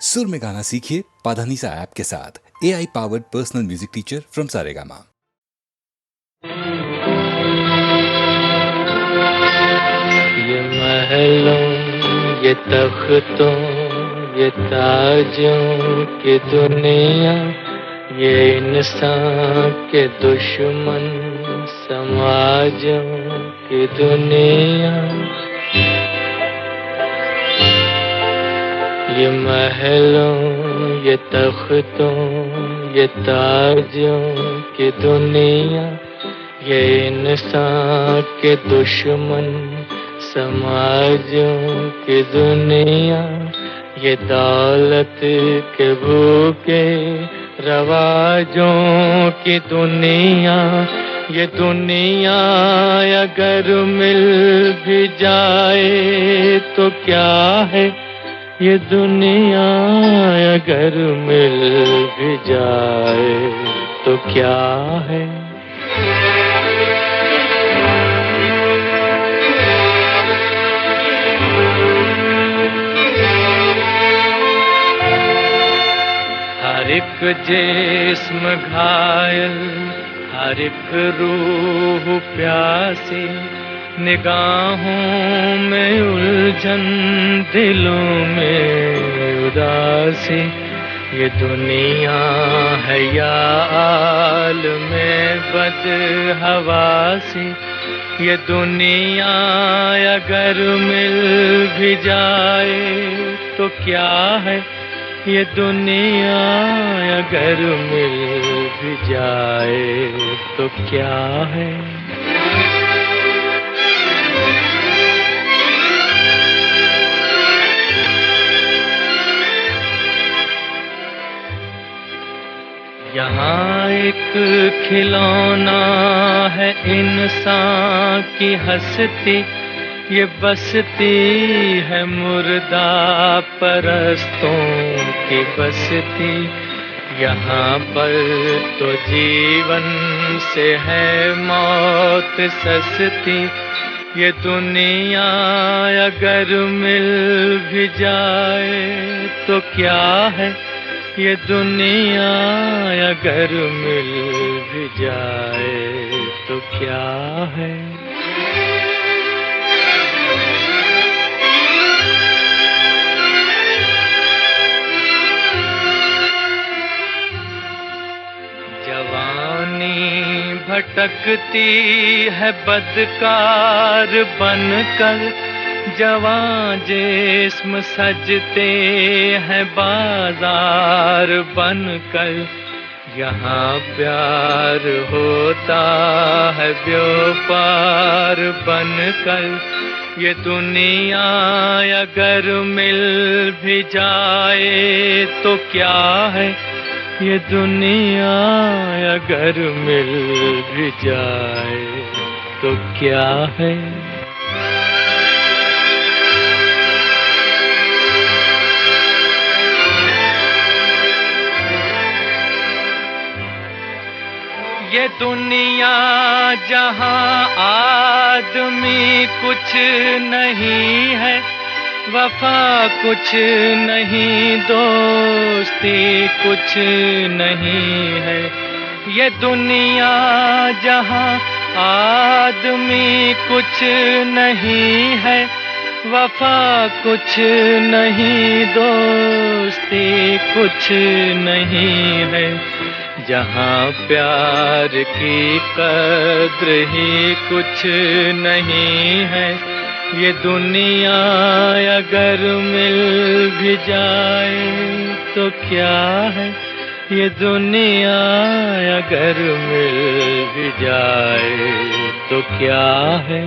सुर में गाना सीखिए पाधानीसा ऐप के साथ। AI powered personal music teacher from Saregama. ये महलों, ये तख्तों, ये ताजों की दुनिया, ये इंसान के दुश्मन समाजों की दुनिया। ये महलों, ये तख्तों, ये ताजों की दुनिया, ये इंसान के दुश्मन समाजों की दुनिया। ये दौलत के भूखे रवाजों की दुनिया। ये दुनिया अगर मिल भी जाए तो क्या है, ये दुनिया अगर मिल भी जाए तो क्या है। हर एक जिस्म घायल, हर एक रूह प्यासी, निगाहों में उलझन, दिलों में उदासी। ये दुनिया है या आलमे बदहवासी। ये दुनिया अगर मिल भी जाए तो क्या है, ये दुनिया अगर मिल भी जाए तो क्या है। यहाँ एक खिलौना है इंसान की हस्ती, ये बसती है मुर्दा परस्तों की बसती। यहाँ पर तो जीवन से है मौत सस्ती। ये दुनिया अगर मिल भी जाए तो क्या है, ये दुनिया अगर मिल भी जाए तो क्या है। जवानी भटकती है बदकार बनकर, जवां जिस्म सजते हैं बाजार बनकर। यहाँ प्यार होता है व्यापार बनकर। ये दुनिया अगर मिल भी जाए तो क्या है, ये दुनिया अगर मिल भी जाए तो क्या है। ये दुनिया जहाँ आदमी कुछ नहीं है, वफा कुछ नहीं, दोस्ती कुछ नहीं है। ये दुनिया जहाँ आदमी कुछ नहीं है, वफा कुछ नहीं, दोस्ती कुछ नहीं है। जहाँ प्यार की कद्र ही कुछ नहीं है, ये दुनिया अगर मिल भी जाए तो क्या है, ये दुनिया अगर मिल भी जाए तो क्या है।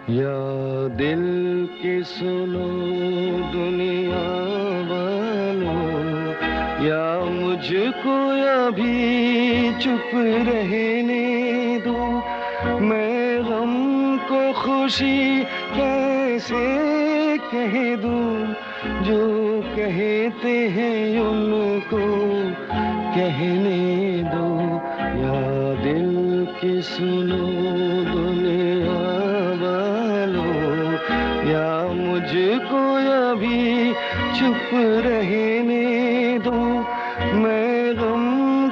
या दिल की सुनो दुनिया वालों, या मुझको अभी चुप रहने दो। मैं गम को खुशी कैसे कह दूं, जो कहते हैं उनको कहने दो। या दिल की सुनो दुनिया वालों, या मुझको अभी चुप रहने दो। मैं गम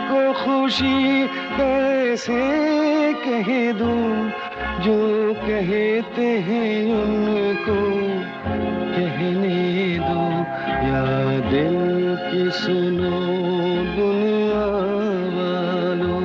को खुशी कैसे कह दूं, जो कहते हैं उनको कहने दो। या दिल की सुनो दुनिया वालों।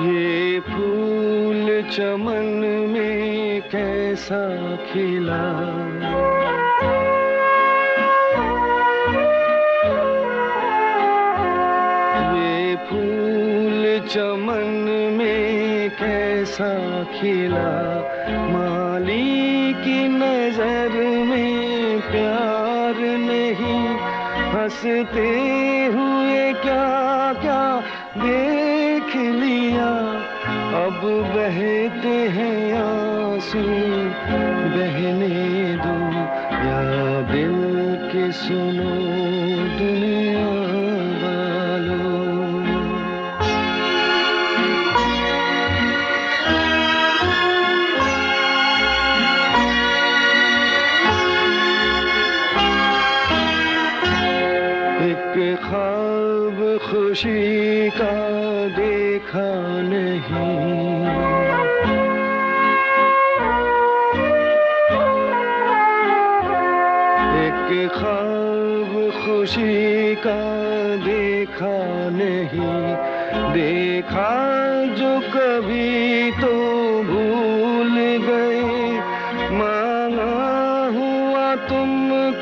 ये फूल चमन में कैसा खिला, ये फूल चमन में कैसा खिला। माली की नजर में प्यार नहीं, हंसते हुए क्या क्या देख लिया। अब बहते हैं आंसू, बहने दो। या दिल की सुनो दुनिया वालों। एक ख्वाब खुशी का देखा नहीं, एक ख्वाब खुशी का देखा नहीं। देखा जो कभी तो भूल गए, मांगा हुआ तुम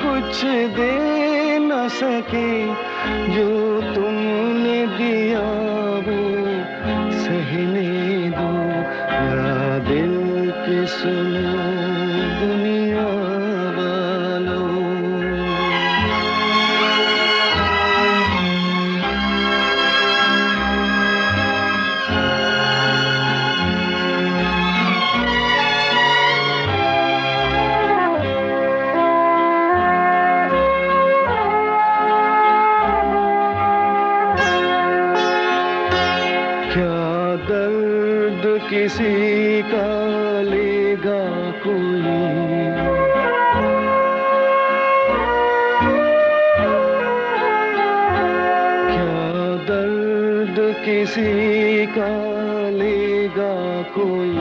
कुछ दे न सके। जो तुमने दिया वो सहने दो। या दिल की सुनो दुनिया वालों। क्या दर्द किसी का लेगा कोई, क्या दर्द किसी का लेगा कोई।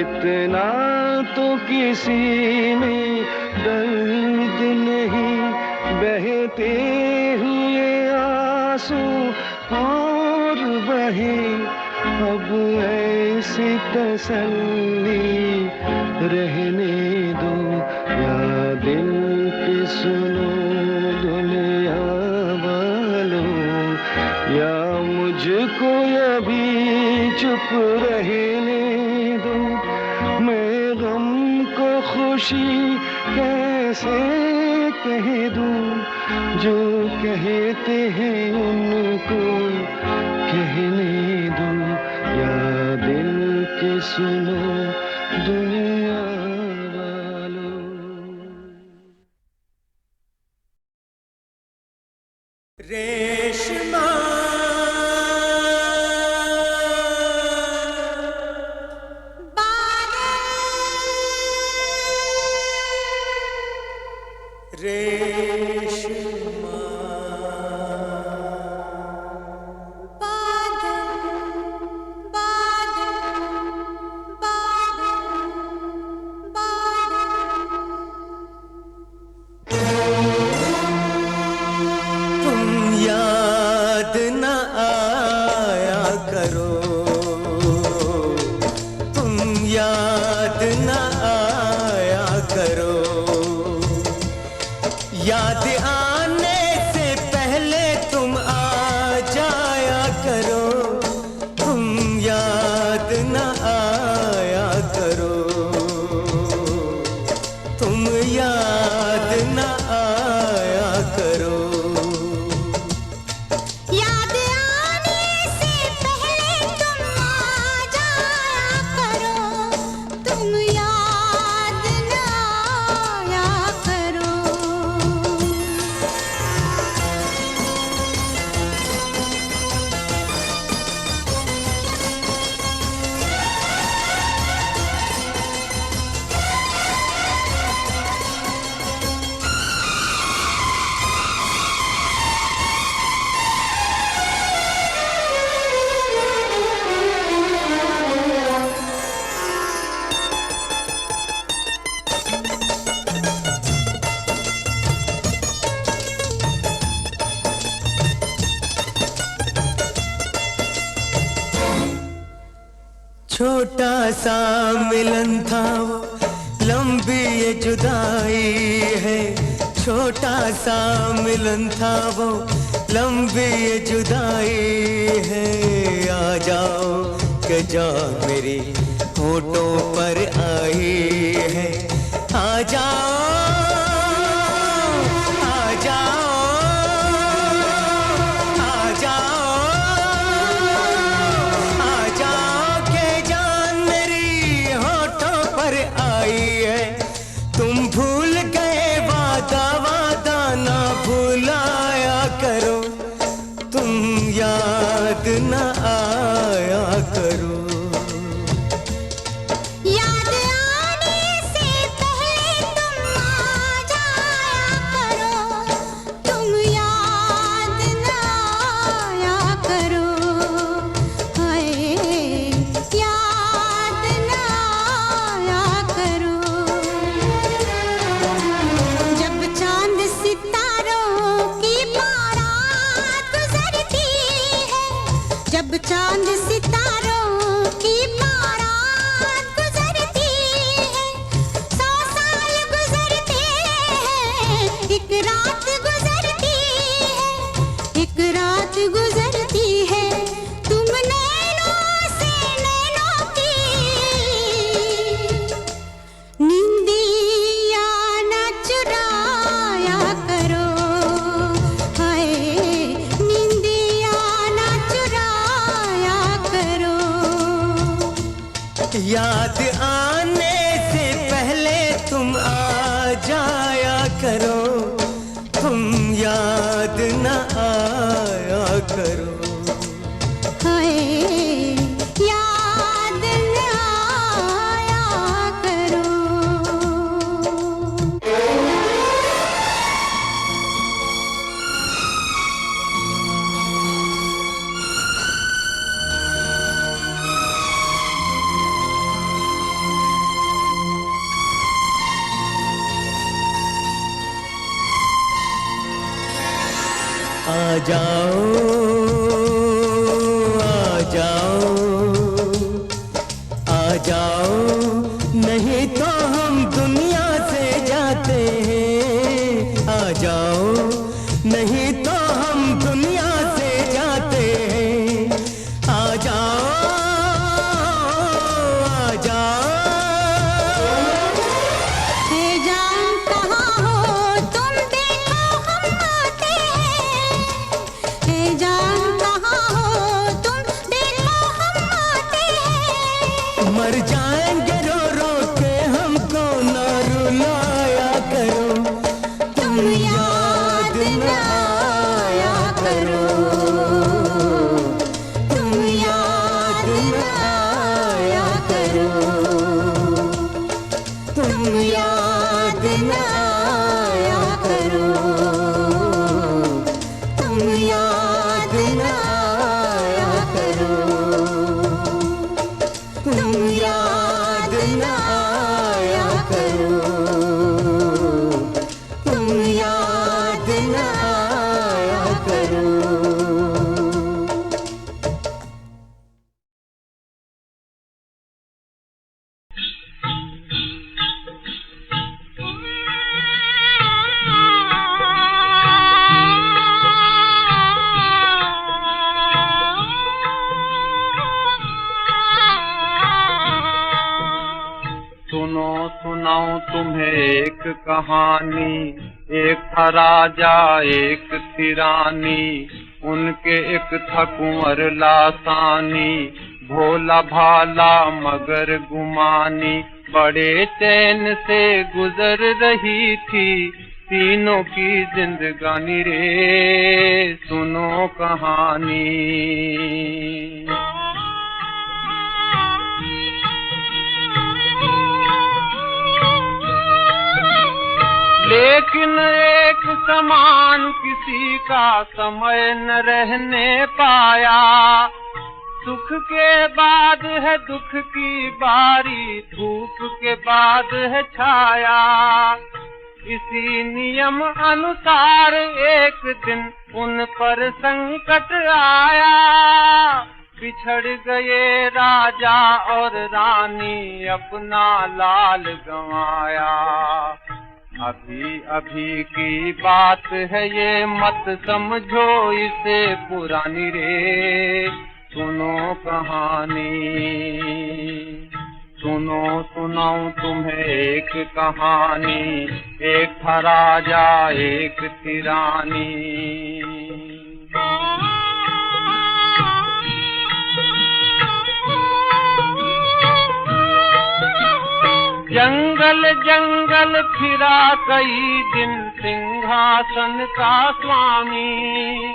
इतना तो किसी में दर्द नहीं, बहते हुए आंसू और बहे। अब ऐसी तसल्ली रहने दो। या दिल की सुनो दुनिया वालों, या मुझको अभी चुप रहने दो। मैं गम को खुशी कैसे कह दूं, जो कहते हैं उनको कहने दो। या दिल की सुनो दुनिया वालों। रेशमा रेशमा तुम याद न आ याद आने से पहले तुम आ जाया करो, तुम याद न आया करो, तुम याद न आया करो। याद आने से पहले तुम आ जाया करो, तुम याद न आया करो। छोटा सा मिलन था वो, लंबी ये जुदाई है। छोटा सा मिलन था वो, लंबी ये जुदाई है। आ जाओ के जान मेरी होठों पर आई है। आ जाओ, आ जाओ, आ जाओ, आ जाओ के जान मेरी होठों पर आई है। तुम भूल गए वादा, वादा ना भुलाया करो, तुम याद न आया करो। याद आने से पहले तुम आ जाया करो, तुम याद न आया करो। हाय याद न आया करो। जब चांद सितारों की बारात गुजरती है, जब चांद सितारों की बारात गुजरती है, 100 साल गुजरते हैं, एक रात गुजरती है, एक रात गुजरती है। तुम नैनों से नैनों की निंदिया न चुराया करो। हाय निंदिया न चुराया करो। याद आने से पहले तुम आ जाया करो, तुम याद न आया करो। हाय याद न आया करो। आ जाओ, आ जाओ, आ जाओ, नहीं तो हम दुनिया से जाते हैं। आ जाओ, नहीं तो हम दुनिया से जाते हैं। आ जाओ, आ जाओ। है जान कहाँ हो तुम, देखो हम आते हैं। है जान तुम्हें एक कहानी। एक था राजा एक थी रानी, उनके एक था कुंवर लासानी। भोला भाला मगर गुमानी, बड़े चैन से गुजर रही थी तीनों की जिंदगानी रे, सुनो कहानी। लेकिन एक समान किसी का समय न रहने पाया। सुख के बाद है दुख की बारी, धूप के बाद है छाया। इसी नियम अनुसार एक दिन उन पर संकट आया। बिछड़ गए राजा और रानी, अपना लाल गंवाया। अभी अभी की बात है ये, मत समझो इसे पुरानी रे, सुनो कहानी। सुनो सुनाऊं तुम्हें एक कहानी। एक था राजा एक थी रानी। जंगल जंगल फिरा कई दिन सिंहासन का स्वामी।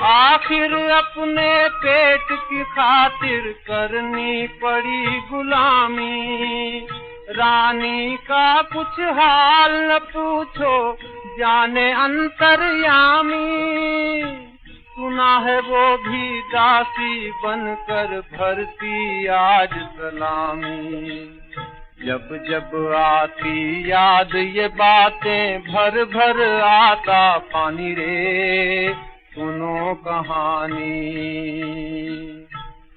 आखिर अपने पेट की खातिर करनी पड़ी गुलामी। रानी का कुछ हाल न पूछो, जाने अंतर्यामी। सुना है वो भी दासी बनकर भरती आज सलामी। जब जब आती याद ये बातें, भर भर आता पानी रे, सुनो कहानी।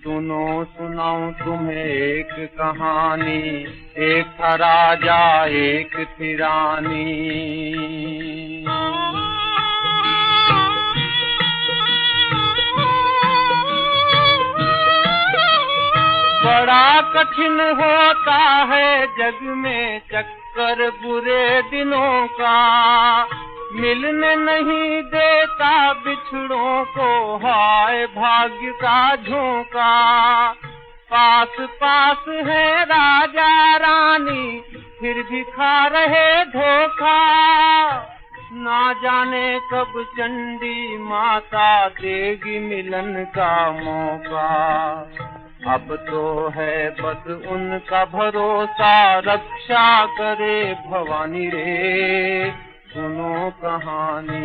सुनो सुनाऊं तुम्हें एक कहानी। एक था राजा एक थी रानी। बड़ा कठिन होता है जग में चक्कर बुरे दिनों का। मिलने नहीं देता बिछड़ों को, हाय भाग्य का झोंका। पास पास है राजा रानी, फिर भी खा रहे धोखा। ना जाने कब चंडी माता देगी मिलन का मौका। अब तो है बस उनका भरोसा, रक्षा करे भवानी रे, सुनो कहानी।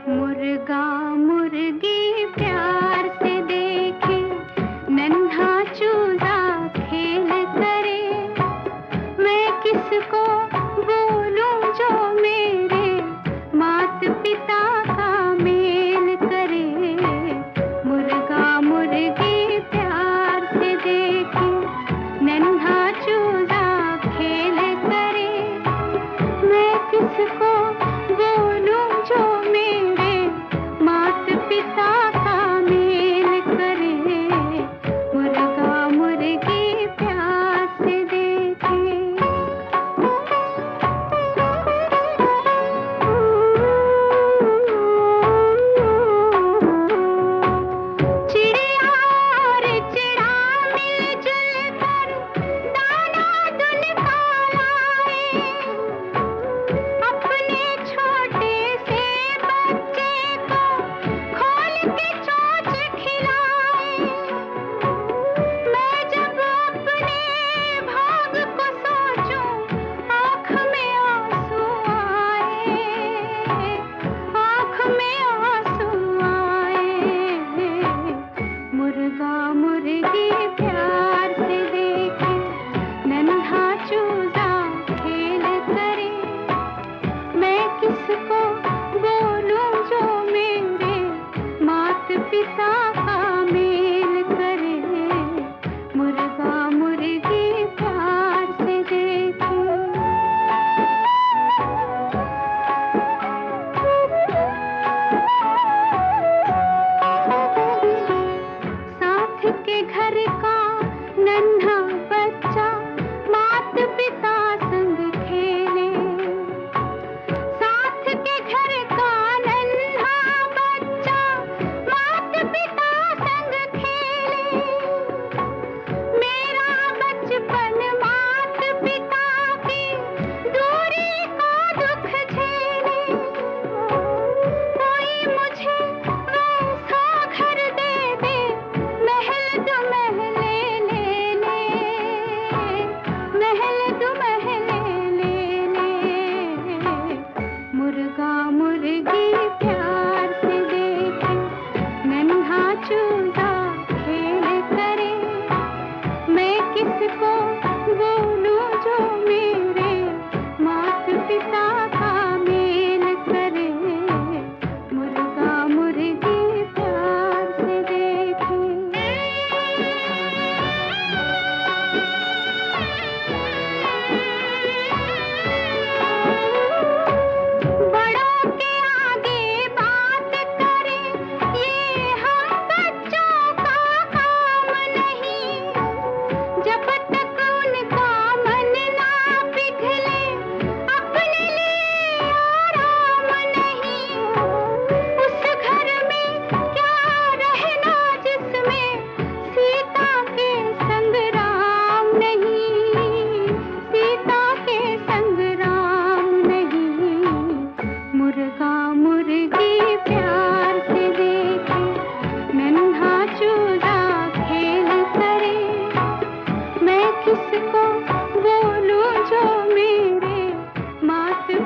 मुर्गा मुर्गी प्यार से देखे, नन्हा चूजा खेल करे। मैं किसको बोलूं जो मेरे मात पिता का मेल करे। मुर्गा मुर्गी प्यार से देखे, नन्हा चूजा खेल करे। मैं किसको बोलूं जो मेरे मात पिता का मेल करे। मुर्गा मुर्गी प्यार से देखे।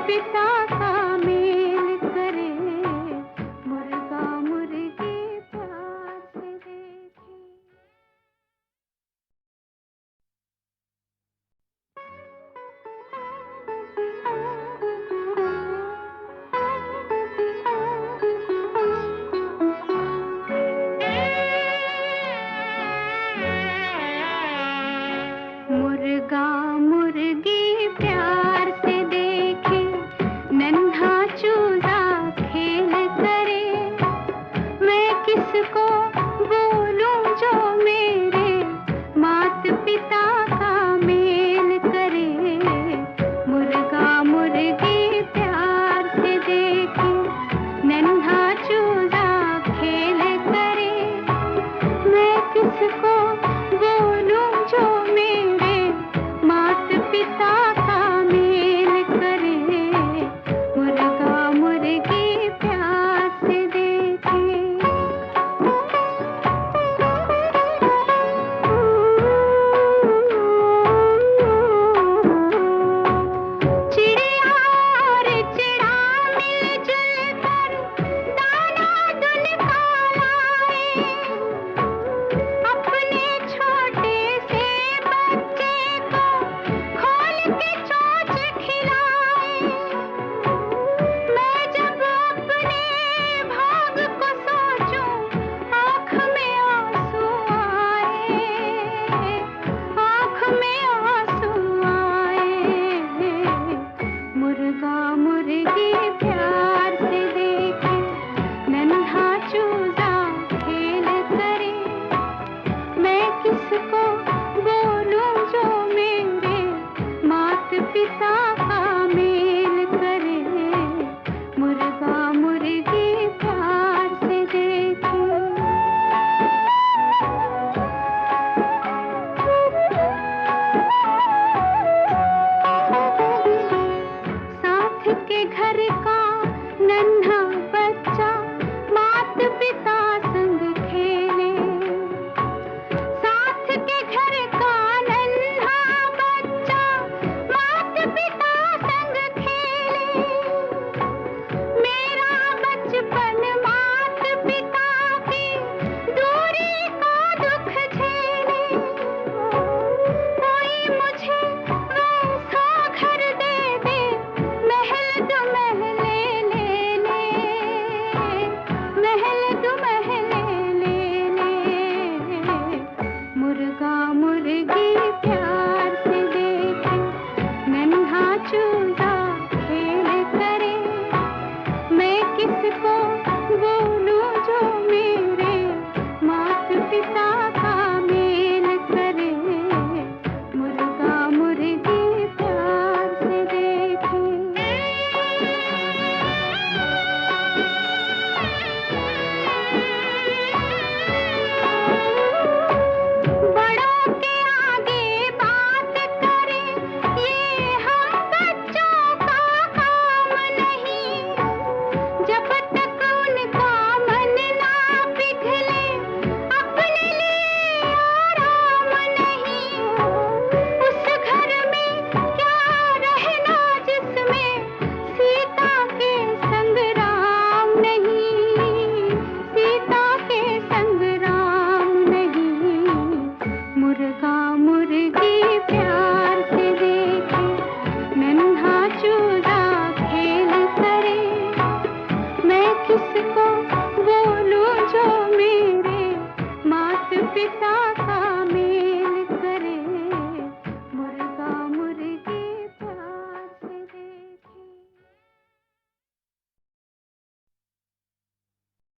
पिता का मेल करे, मुर्गा मुर्गी प्यार से देखे। मुर्गा मुर्गी प्यार से देखे, नन्हा चूजा खेल करे, मैं किसको बोलूं जो मेरे मात पिता का मेल करे, मुर्गा मुर्गी प्यार से देखे, नन्हा चूजा खेल करे, मैं किसको बोलूं जो मेरे मात पिता का मेल करे, मुर्गा मुर्गी प्यार से देखे। चिड़िया और चिड़ा मिलजुल कर दाना दुन का लाए, अपने छोटे से बच्चे को खोल के चोंच खिलाए, मैं जब अपने भाग को सोचूं आँख में आंसू आए, आँख में आंसू आए, मुर्गा मुर्गी प्यार से देखे, नन्हा चूजा खेल करे, मैं किसको बोलूं जो मेरे मात पिता का मेल करे, मुर्गा मुर्गी प्यार से देखे। साथ के घर का